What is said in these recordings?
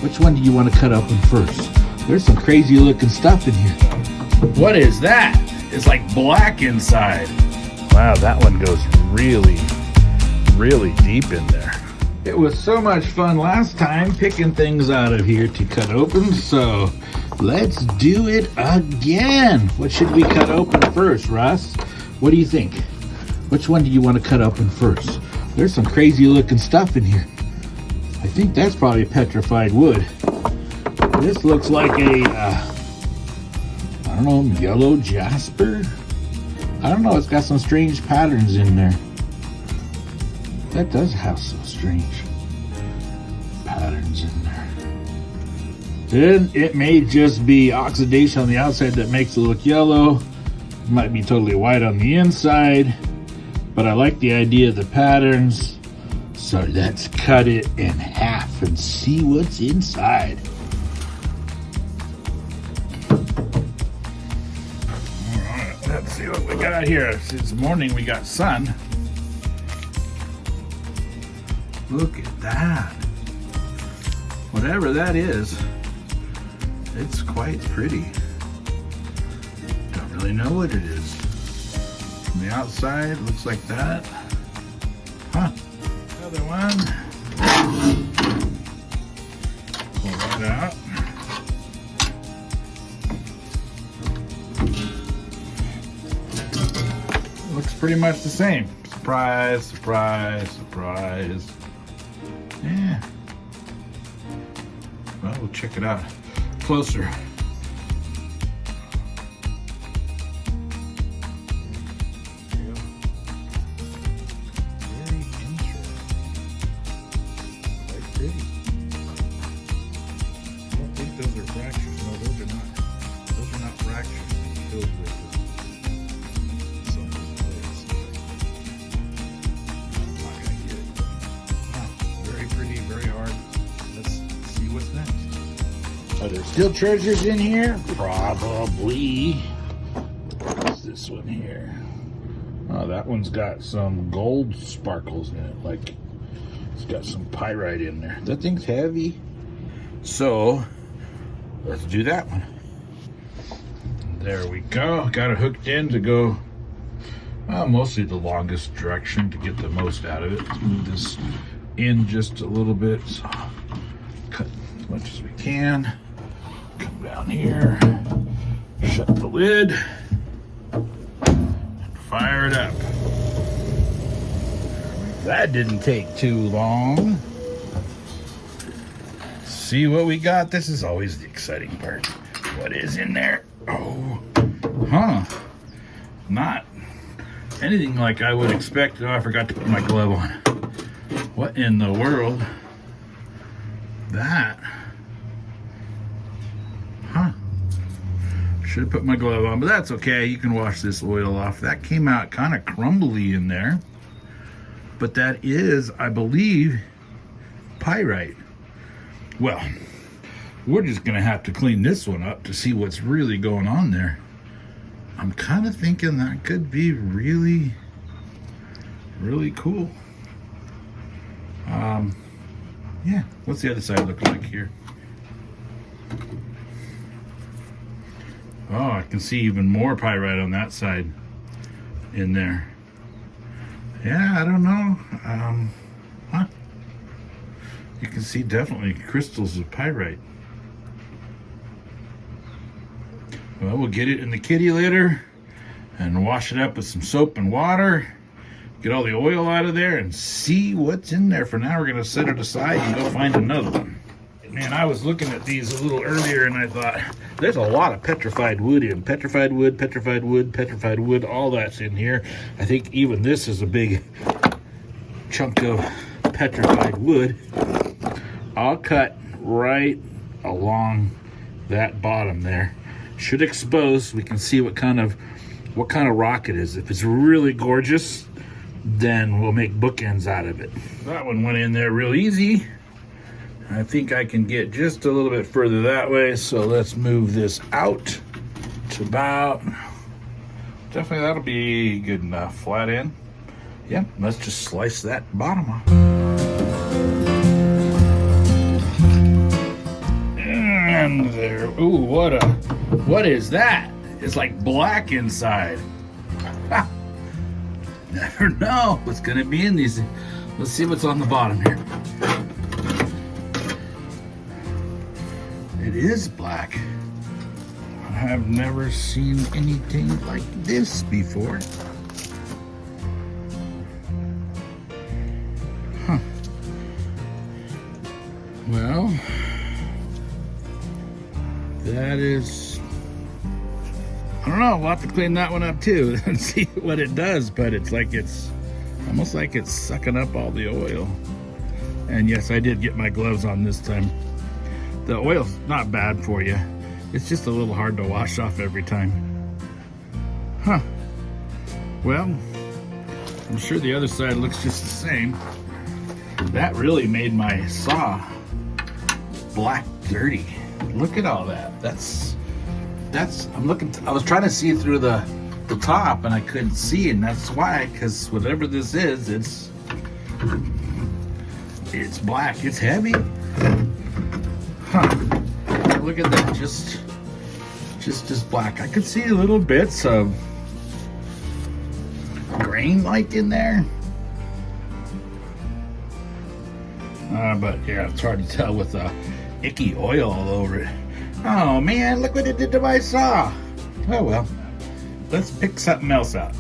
Which one do you want to cut open first? There's some crazy looking stuff in here. What is that? It's like black inside. Wow, that one goes really, really deep in there. It was so much fun last time picking things out of here to cut open, so let's do it again. What should we cut open first, Russ? What do you think? Which one do you want to cut open first? There's some crazy looking stuff in here. I think that's probably petrified wood. This looks like a, I don't know, yellow jasper? I don't know, it's got some strange patterns in there. That does have some strange patterns in there. Then it may just be oxidation on the outside that makes it look yellow. It might be totally white on the inside, but I like the idea of the patterns. So let's cut it in half and see what's inside. All right, let's see what we got here. Since morning we got sun. Look at that. Whatever that is, it's quite pretty. Don't really know what it is. From the outside, it looks like that. Huh. Another one. Pull that out. Looks pretty much the same. Surprise, surprise, surprise. Yeah. Well, we'll check it out closer. Very interesting. Quite pretty. I don't think those are fractures. No, those are not. Those are not fractures. Those are some layers. I'm not gonna get it. Wow, very pretty, very hard. Let's see what's next. Are there still treasures in here? Probably. What's this one here? Oh, that one's got some gold sparkles in it. Like, it's got some pyrite in there. That thing's heavy. So, let's do that one. There we go. Got it hooked in to go, well, mostly the longest direction to get the most out of it. Let's move this in just a little bit. So, cut as much as we can. Come down here, shut the lid, and fire it up. That didn't take too long. See what we got? This is always the exciting part. What is in there? Oh, huh. Not anything like I would expect. Oh, I forgot to put my glove on. What in the world? That? Huh. Should have put my glove on, but that's okay. You can wash this oil off. That came out kind of crumbly in there. But that is, I believe, pyrite. Well, we're just going to have to clean this one up to see what's really going on there. I'm kind of thinking that could be really, really cool. Yeah, what's the other side look like here? Oh, I can see even more pyrite on that side in there. Yeah, I don't know. Huh? You can see definitely crystals of pyrite. Well, we'll get it in the kitty litter and wash it up with some soap and water. Get all the oil out of there and see what's in there. For now, we're going to set it aside and go find another one. Man, I was looking at these a little earlier and I thought, there's a lot of petrified wood in. Petrified wood, petrified wood, petrified wood, all that's in here. I think even this is a big chunk of petrified wood. I'll cut right along that bottom there. Should expose so we can see what kind of rock it is. If it's really gorgeous, then we'll make bookends out of it. That one went in there real easy. I think I can get just a little bit further that way, so let's move this out to about, definitely that'll be good enough. Flat in. Yeah, let's just slice that bottom off. And there, ooh, what is that? It's like black inside. Ha. Never know what's gonna be in these. Let's see what's on the bottom here. It is black. I have never seen anything like this before. Huh. Well, that is, I don't know, we'll have to clean that one up too and see what it does, but it's like it's almost like it's sucking up all the oil. And yes, I did get my gloves on this time. The oil's not bad for you. It's just a little hard to wash off every time. Huh. Well, I'm sure the other side looks just the same. That really made my saw black dirty. Look at all that. That's I'm looking, I was trying to see through the top and I couldn't see, and that's why, because whatever this is, it's black. It's heavy. Huh. Look at that, just as black. I could see little bits of grain like in there. But yeah, it's hard to tell with the icky oil all over it. Oh man, look what it did to my saw. Oh well, let's pick something else out.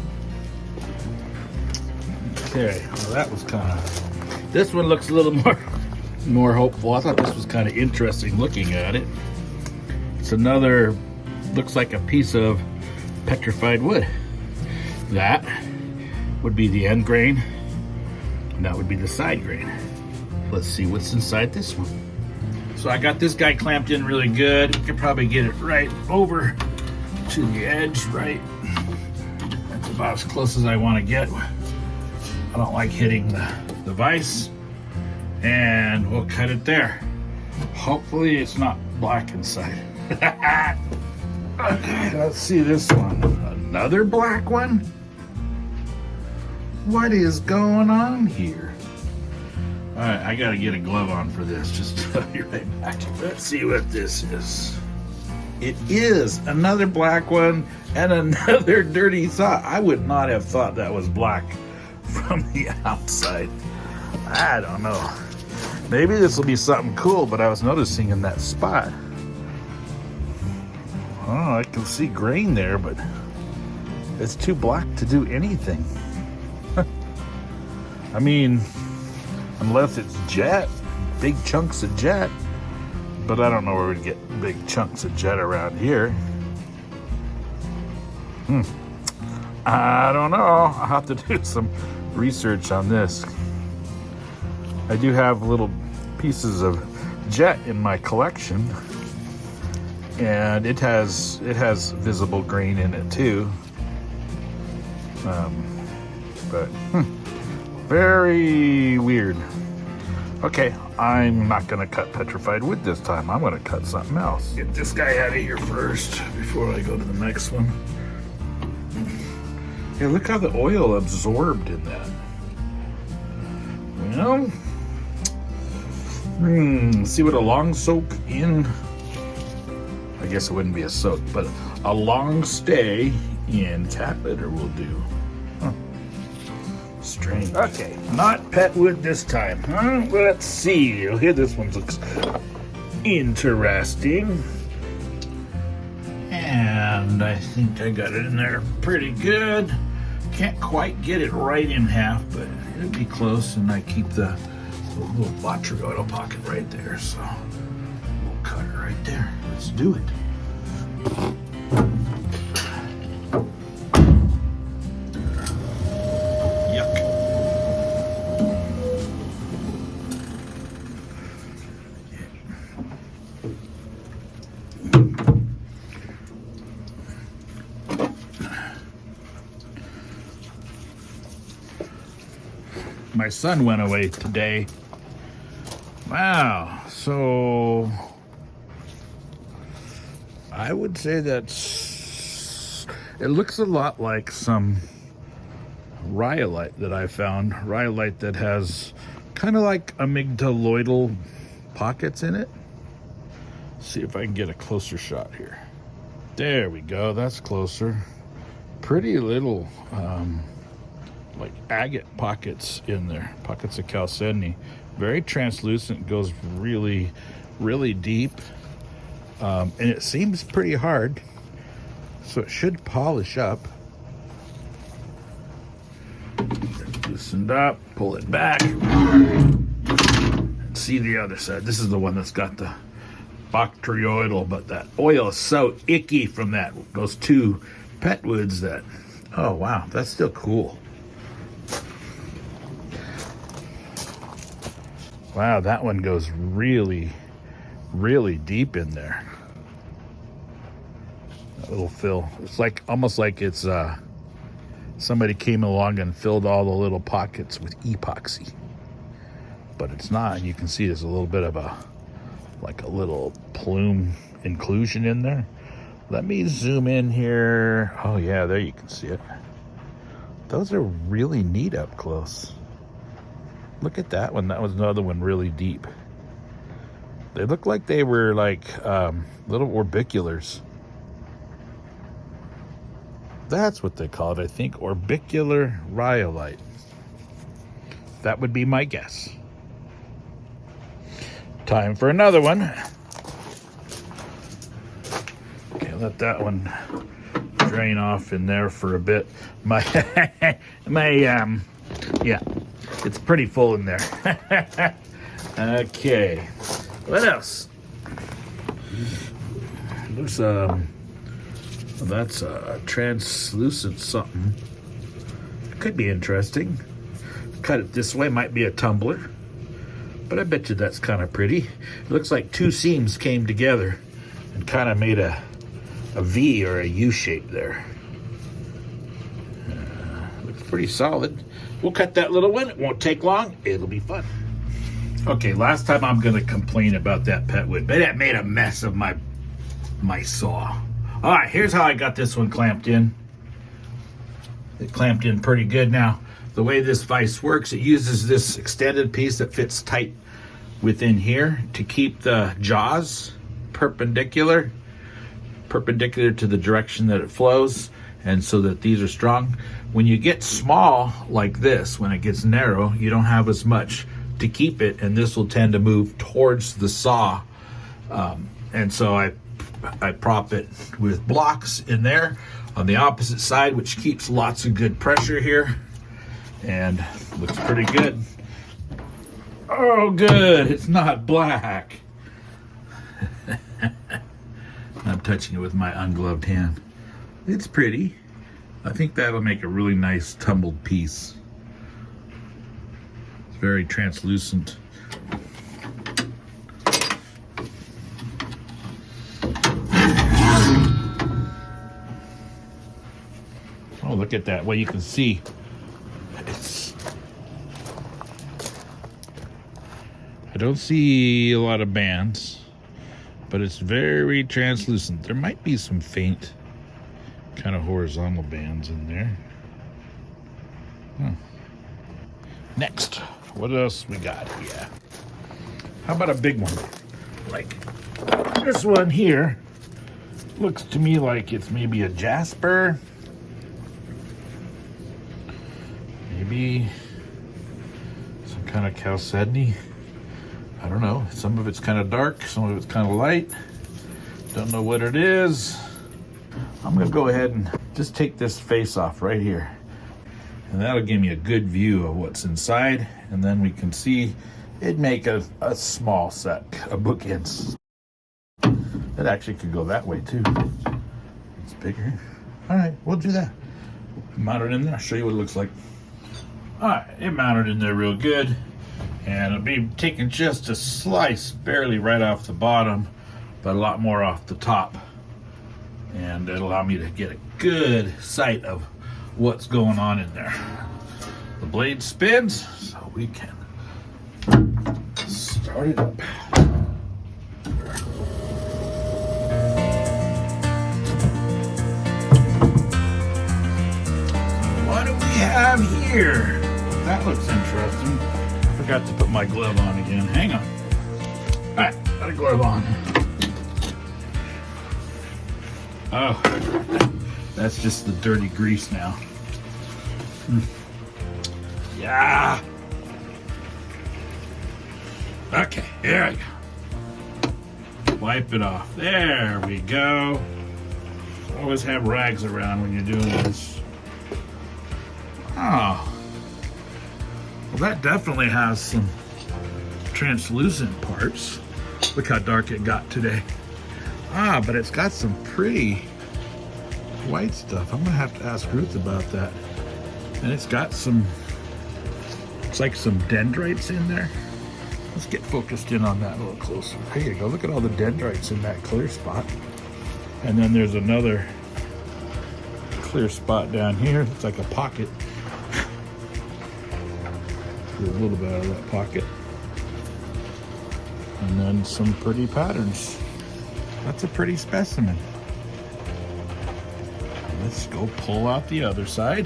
Okay, well that was kind of, this one looks a little more hopeful. I thought this was kind of interesting looking at it. It's another, looks like a piece of petrified wood. That would be the end grain, and that would be the side grain. Let's see what's inside this one. So I got this guy clamped in really good. You could probably get it right over to the edge, right? That's about as close as I want to get. I don't like hitting the vise. And we'll cut it there. Hopefully it's not black inside. Okay, let's see this one. Another black one? What is going on here? All right, I gotta get a glove on for this. Just I'll be right back. Let's see what this is. It is another black one and another dirty saw. I would not have thought that was black from the outside. I don't know. Maybe this will be something cool, but I was noticing in that spot. Oh, I can see grain there, but it's too black to do anything. I mean, unless it's jet, big chunks of jet. But I don't know where we'd get big chunks of jet around here. I don't know. I'll have to do some research on this. I do have little pieces of jet in my collection, and it has visible grain in it too. But very weird. Okay, I'm not gonna cut petrified wood this time. I'm gonna cut something else. Get this guy out of here first before I go to the next one. Yeah, look how the oil absorbed in that. Well, see what a long soak in, I guess it wouldn't be a soak, but a long stay in cat litter will do. Huh. Strange. Okay, not pet wood this time, huh? Let's see. Here, this one looks interesting. And I think I got it in there pretty good. Can't quite get it right in half, but it'll be close, and I keep the little battery oil pocket right there, so we'll cut it right there. Let's do it. Yuck. My son went away today. Wow, so I would say that's, it looks a lot like some rhyolite that I found. Rhyolite that has kind of like amygdaloidal pockets in it. See if I can get a closer shot here. There we go, that's closer. Pretty little like agate pockets in there, pockets of chalcedony. Very translucent, goes really, really deep. And it seems pretty hard, so it should polish up. Loosened up, pull it back. See the other side. This is the one that's got the bacterioidal, but that oil is so icky from those two pet woods that, oh wow, that's still cool. Wow, that one goes really, really deep in there. That little fill. It's like almost like it's somebody came along and filled all the little pockets with epoxy. But it's not, and you can see there's a little bit of a little plume inclusion in there. Let me zoom in here. Oh yeah, there you can see it. Those are really neat up close. Look at that one. That was another one really deep. They look like they were like little orbiculars. That's what they call it, I think, orbicular rhyolite. That would be my guess. Time for another one. Okay, let that one drain off in there for a bit. Yeah, it's pretty full in there. Okay, what else? There's that's a translucent something. Could be interesting. Cut it this way, might be a tumbler. But I bet you that's kind of pretty. It looks like two seams came together and kind of made a V or a U shape there. Looks pretty solid. We'll cut that little one. It won't take long. It'll be fun. Okay, last time I'm going to complain about that pet wood, but it made a mess of my saw. All right, here's how I got this one clamped in. It clamped in pretty good. Now, the way this vise works, it uses this extended piece that fits tight within here to keep the jaws perpendicular to the direction that it flows, and so that these are strong. When you get small like this, when it gets narrow, you don't have as much to keep it, and this will tend to move towards the saw. And so I prop it with blocks in there on the opposite side, which keeps lots of good pressure here. And looks pretty good. Oh, good. It's not black. I'm touching it with my ungloved hand. It's pretty. I think that'll make a really nice tumbled piece. It's very translucent. Oh, look at that. Well, you can see I don't see a lot of bands, but it's very translucent. There might be some faint kind of horizontal bands in there. Next, what else we got here? How about a big one? Like this one here. Looks to me like it's maybe a jasper. Maybe some kind of chalcedony. I don't know. Some of it's kind of dark, some of it's kind of light. Don't know what it is. I'm gonna go ahead and just take this face off right here. And that'll give me a good view of what's inside. And then we can see it'd make a small set of bookends. It actually could go that way too. It's bigger. All right, we'll do that. Mount it in there, I'll show you what it looks like. All right, it mounted in there real good. And it'll be taking just a slice, barely right off the bottom, but a lot more off the top. And it'll allow me to get a good sight of what's going on in there. The blade spins, so we can start it up. What do we have here? That looks interesting. I forgot to put my glove on again. Hang on. All right, got a glove on. Oh, that's just the dirty grease now. Yeah. Okay, here I go. Wipe it off. There we go. Always have rags around when you're doing this. Oh. Well, that definitely has some translucent parts. Look how dark it got today. Ah, but it's got some pretty white stuff. I'm gonna have to ask Ruth about that. And it's got some, it's like some dendrites in there. Let's get focused in on that a little closer. There you go. Look at all the dendrites in that clear spot. And then there's another clear spot down here. It's like a pocket. Do a little bit out of that pocket. And then some pretty patterns. That's a pretty specimen. Let's go pull out the other side.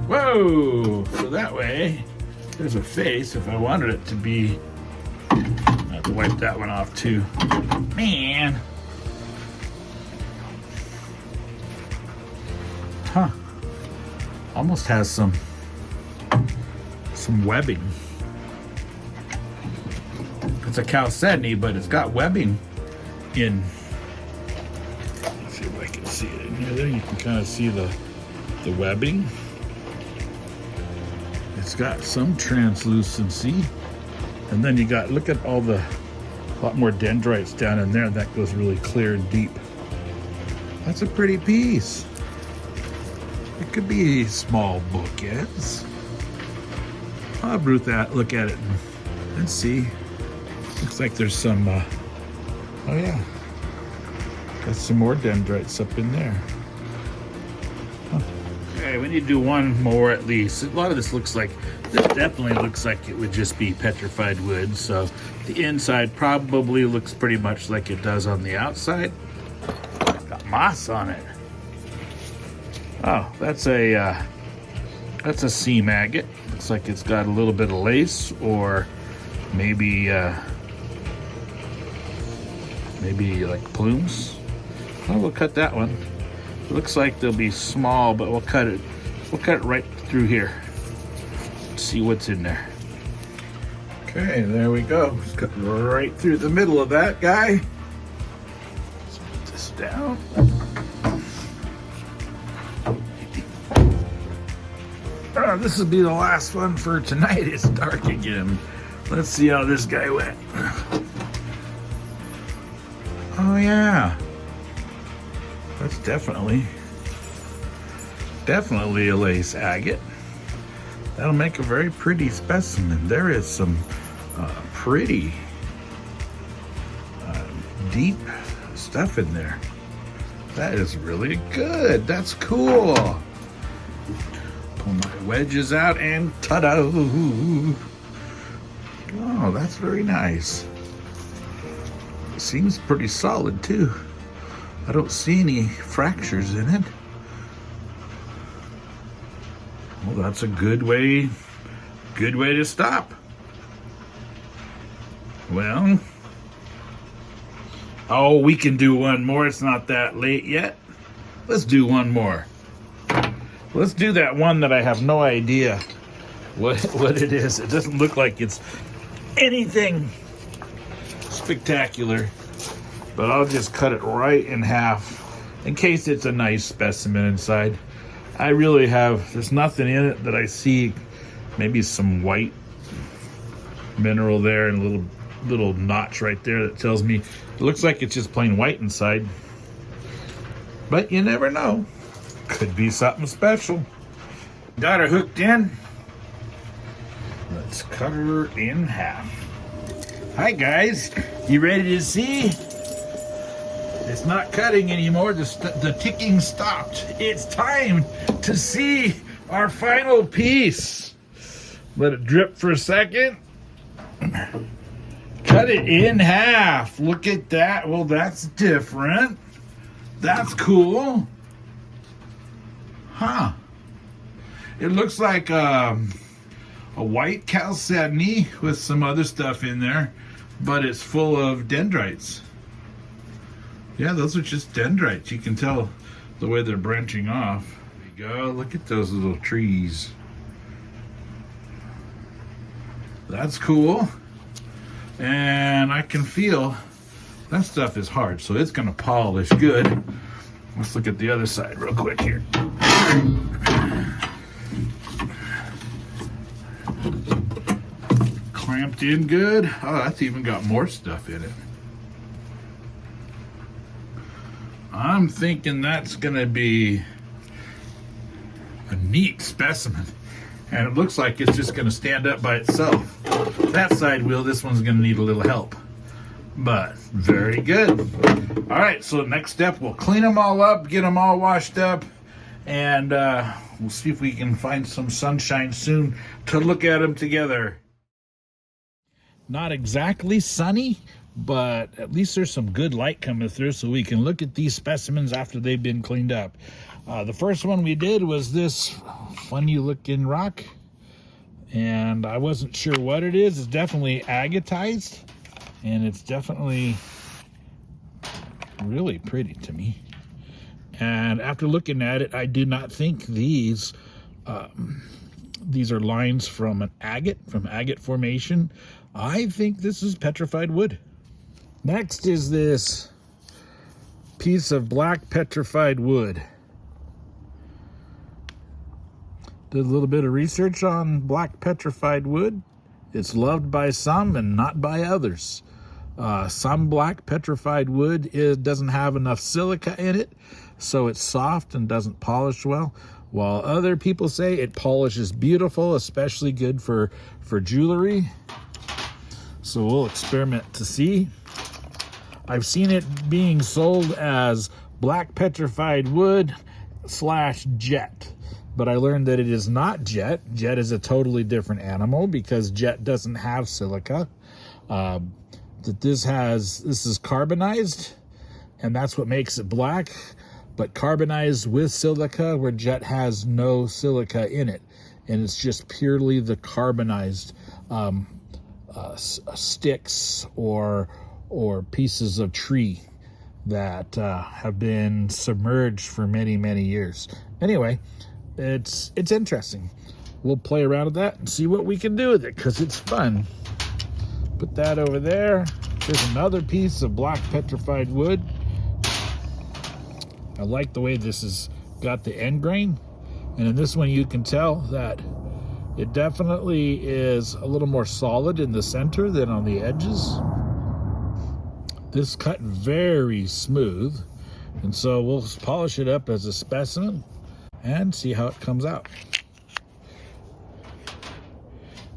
Whoa! So that way, there's a face if I wanted it to be. I have to wipe that one off too. Man. Huh. Almost has some webbing. It's a chalcedony, but it's got webbing in. Let's see if I can see it in here. There you can kind of see the webbing. It's got some translucency. And then you got, look at all the, a lot more dendrites down in there. That goes really clear and deep. That's a pretty piece. It could be small bookends. I'll have Ruth look at it and see. Looks like there's some, oh yeah. Got some more dendrites up in there. Huh. Okay, we need to do one more at least. A lot of this definitely looks like it would just be petrified wood. So the inside probably looks pretty much like it does on the outside. Got moss on it. Oh, that's a seam agate. Looks like it's got a little bit of lace, or maybe like plumes. Oh, we'll cut that one. It looks like they'll be small, but we'll cut it right through here. See what's in there. Okay, there we go. Just cut right through the middle of that guy. Let's put this down. This will be the last one for tonight. It's dark again. Let's see how this guy went. Oh yeah. That's definitely a lace agate. That'll make a very pretty specimen. There is some pretty deep stuff in there. That is really good. That's cool. Pull my wedges out and ta-da! Oh, that's very nice. It seems pretty solid too. I don't see any fractures in it. Well, that's a good way to stop. Well, oh, we can do one more. It's not that late yet. Let's do one more. Let's do that one that I have no idea what it is. It doesn't look like it's anything spectacular, but I'll just cut it right in half in case it's a nice specimen inside. I really have, there's nothing in it that I see. Maybe some white mineral there and a little notch right there that tells me it looks like it's just plain white inside, but you never know. Could be something special. Got her hooked in. Let's cut her in half. Hi guys, you ready to see? It's not cutting anymore, the ticking stopped. It's time to see our final piece. Let it drip for a second. Cut it in half. Look at that. Well, that's different. That's cool. Huh. It looks like a white chalcedony with some other stuff in there, but it's full of dendrites. Yeah, those are just dendrites. You can tell the way they're branching off. There you go. Look at those little trees. That's cool. And I can feel that stuff is hard, so it's going to polish good. Let's look at the other side real quick here. Clamped in good. Oh, that's even got more stuff in it. I'm thinking that's going to be a neat specimen. And it looks like it's just going to stand up by itself. That side wheel, this one's going to need a little help. But very good. All right, so next step, we'll clean them all up, get them all washed up, and we'll see if we can find some sunshine soon to look at them together. Not exactly sunny, but at least there's some good light coming through so we can look at these specimens after they've been cleaned up. The first one we did was this funny looking rock, and I wasn't sure what it is. It's definitely agatized, and it's definitely really pretty to me. And after looking at it, I do not think these are lines from an agate, from agate formation. I think this is petrified wood. Next is this piece of black petrified wood. Did a little bit of research on black petrified wood. It's loved by some and not by others. Some black petrified wood doesn't have enough silica in it, so it's soft and doesn't polish well, while other people say it polishes beautiful, especially good for jewelry. So we'll experiment to see. I've seen it being sold as black petrified wood / jet, but I learned that it is not jet. Jet is a totally different animal because jet doesn't have silica. That this is carbonized, and that's what makes it black, but carbonized with silica, where jet has no silica in it, and it's just purely the carbonized sticks or pieces of tree that have been submerged for many years. Anyway, it's interesting. We'll play around with that and see what we can do with it, because it's fun. Put that over there. There's another piece of black petrified wood. I like the way this has got the end grain, and in this one you can tell that it definitely is a little more solid in the center than on the edges. This cut very smooth, and so we'll polish it up as a specimen and see how it comes out.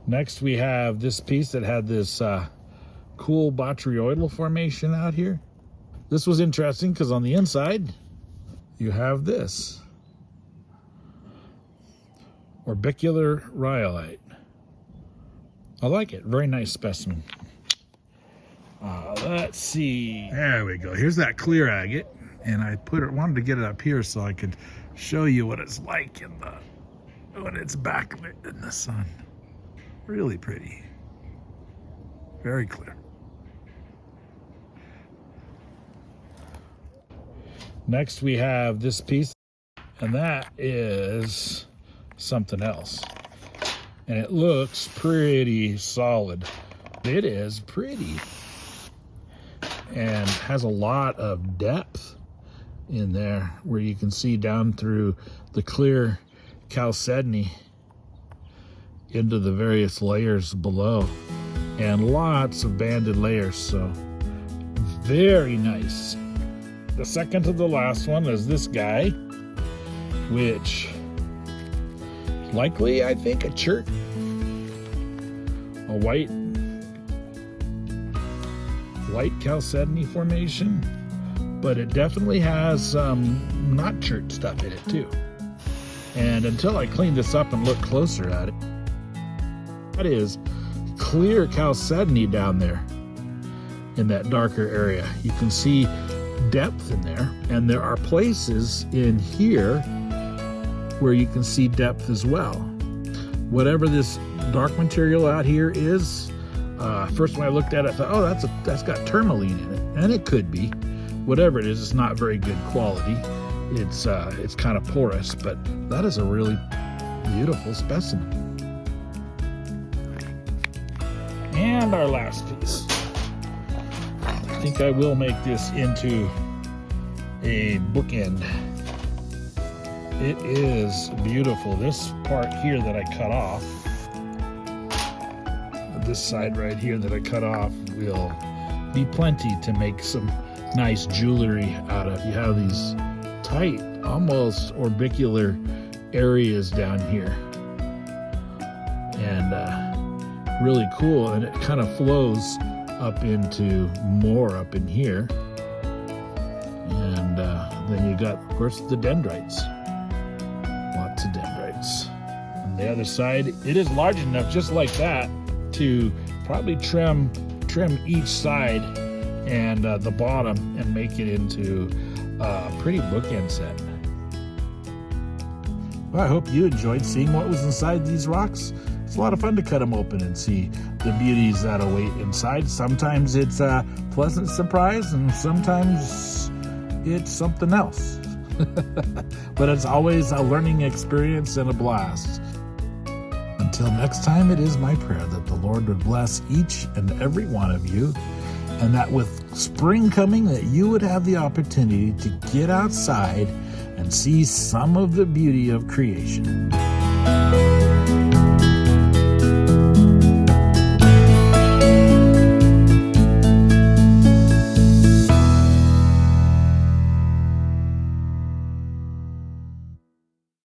Next we have this piece that had this cool botryoidal formation out here. This was interesting because on the inside you have this orbicular rhyolite. I like it. Very nice specimen. Let's see. There we go. Here's that clear agate, and I wanted to get it up here so I could show you what it's like when it's backlit in the sun. Really pretty. Very clear. Next we have this piece, and that is something else. And it looks pretty solid. It is pretty. And has a lot of depth in there where you can see down through the clear chalcedony into the various layers below, and lots of banded layers, so very nice. The second to the last one is this guy, which likely, I think, a chert, a white chalcedony formation, but it definitely has some not chert stuff in it too. And until I clean this up and look closer at it, that is clear chalcedony down there in that darker area. You can see depth in there, and there are places in here where you can see depth as well. Whatever this dark material out here is, first when I looked at it, I thought, oh, that's got tourmaline in it, and it could be, whatever it is, it's not very good quality. It's kind of porous, but that is a really beautiful specimen. And our last piece. I think I will make this into a bookend. It is beautiful. This part here that I cut off, this side right here that I cut off, will be plenty to make some nice jewelry out of. You have these tight, almost orbicular areas down here, and really cool. And it kind of flows up into more up in here, and then you got, of course, the dendrites. Lots of dendrites. On the other side, it is large enough, just like that, to probably trim each side and the bottom and make it into a pretty bookend set. Well, I hope you enjoyed seeing what was inside these rocks. It's a lot of fun to cut them open and see the beauties that await inside. Sometimes it's a pleasant surprise, and sometimes it's something else. But it's always a learning experience and a blast. Until next time, it is my prayer that the Lord would bless each and every one of you, and that with spring coming, that you would have the opportunity to get outside and see some of the beauty of creation.